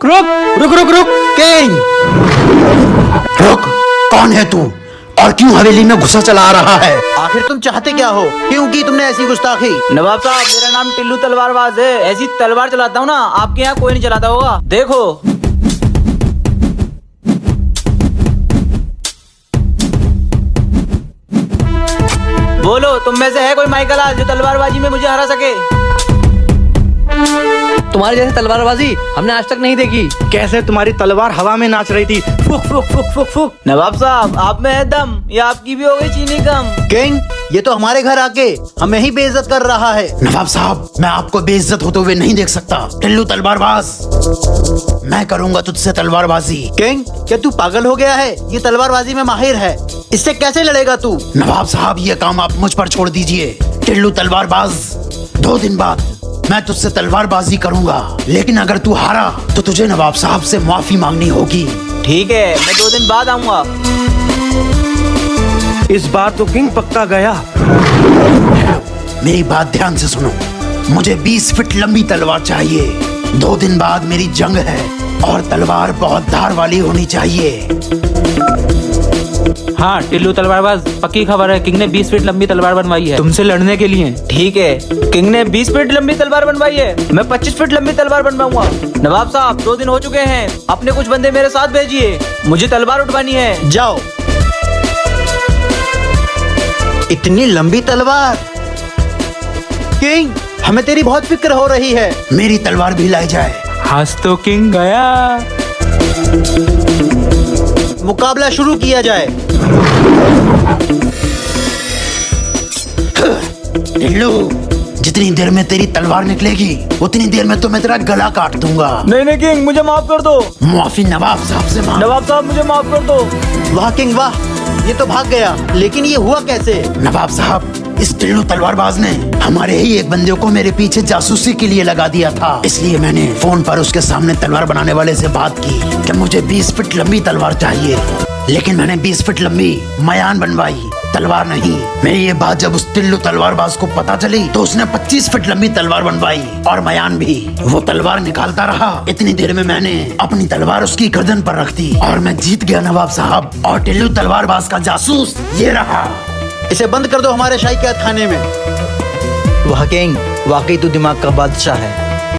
रुक रुक रुक रुक किंग, रुक। कौन है तू और क्यों हवेली में घुसा चला आ रहा है? आखिर तुम चाहते क्या हो? क्यों की तुमने ऐसी गुस्ताखी? नवाब साहब, मेरा नाम टिल्लू तलवारबाज है। ऐसी तलवार चलाता हूँ ना, आपके यहाँ कोई नहीं चलाता होगा। देखो। बोलो, तुम में से है कोई माइकल जो तलवारबाजी में मुझे हरा सके? तुम्हारी जैसे तलवारबाजी हमने आज तक नहीं देखी। कैसे तुम्हारी तलवार हवा में नाच रही थी, फुक फुक फुक फुक फुक। नवाब साहब, आप में है दम या आपकी भी हो गई चीनी कम? किंग, ये तो हमारे घर आके हमें ही बेइज्जत कर रहा है। नवाब साहब, मैं आपको बेइज्जत होते हुए नहीं देख सकता। टिल्लू तलवारबाज, मैं करूंगा तुझसे तलवारबाजी। किंग, क्या तू पागल हो गया है? ये तलवारबाजी में माहिर है, इससे कैसे लड़ेगा तू? नवाब साहब, ये काम आप मुझ पर छोड़ दीजिए। टिल्लू तलवारबाज, 2 दिन बाद मैं तुझसे तलवारबाजी करूंगा, लेकिन अगर तू हारा तो तुझे नवाब साहब से माफी मांगनी होगी। ठीक है, मैं 2 दिन बाद आऊंगा। इस बार तो किंग पक्का गया। मेरी बात ध्यान से सुनो, मुझे 20 फीट लंबी तलवार चाहिए। 2 दिन बाद मेरी जंग है और तलवार बहुत धार वाली होनी चाहिए। हाँ टिल्लू तलवारबाज, पक्की खबर है, किंग ने 20 फीट लंबी तलवार बनवाई है तुमसे लड़ने के लिए। ठीक है, किंग ने 20 फीट लंबी तलवार बनवाई है, मैं 25 फीट लंबी तलवार बनवाऊंगा। नवाब साहब, 2 दिन हो चुके हैं, अपने कुछ बंदे मेरे साथ भेजिए, मुझे तलवार उठवानी है। जाओ। इतनी लंबी तलवार? किंग, हमें तेरी बहुत फिक्र हो रही है। मेरी तलवार भी लाई जाए। आज तो किंग गया। मुकाबला शुरू किया जाए। टिल्लू, जितनी देर में तेरी तलवार निकलेगी उतनी देर में तो मैं तेरा गला काट दूंगा। नहीं किंग, मुझे माफ कर दो। माफी नवाब साहब से मांग। नवाब साहब, मुझे माफ कर दो। वाह किंग वाह, ये तो भाग गया, लेकिन ये हुआ कैसे? नवाब साहब, इस टिल्लू तलवारबाज ने हमारे ही एक बंदे को मेरे पीछे जासूसी के लिए लगा दिया था, इसलिए मैंने फोन पर उसके सामने तलवार बनाने वाले से बात की कि मुझे 20 फीट लंबी तलवार चाहिए, लेकिन मैंने 20 फीट लंबी मयान बनवाई, तलवार नहीं। मेरी ये बात जब उस टिल्लू तलवारबाज को पता चली तो उसने 25 फीट लंबी तलवार बनवाई और मयान भी। वो तलवार निकालता रहा, इतनी देर में मैंने अपनी तलवार उसकी गर्दन पर रख दी और मैं जीत गया नवाब साहब। और टिल्लू तलवारबाज का जासूस ये रहा। इसे बंद कर दो हमारे शाही कैद खाने में। वाह किंग, वाकई तू दिमाग का बादशाह है।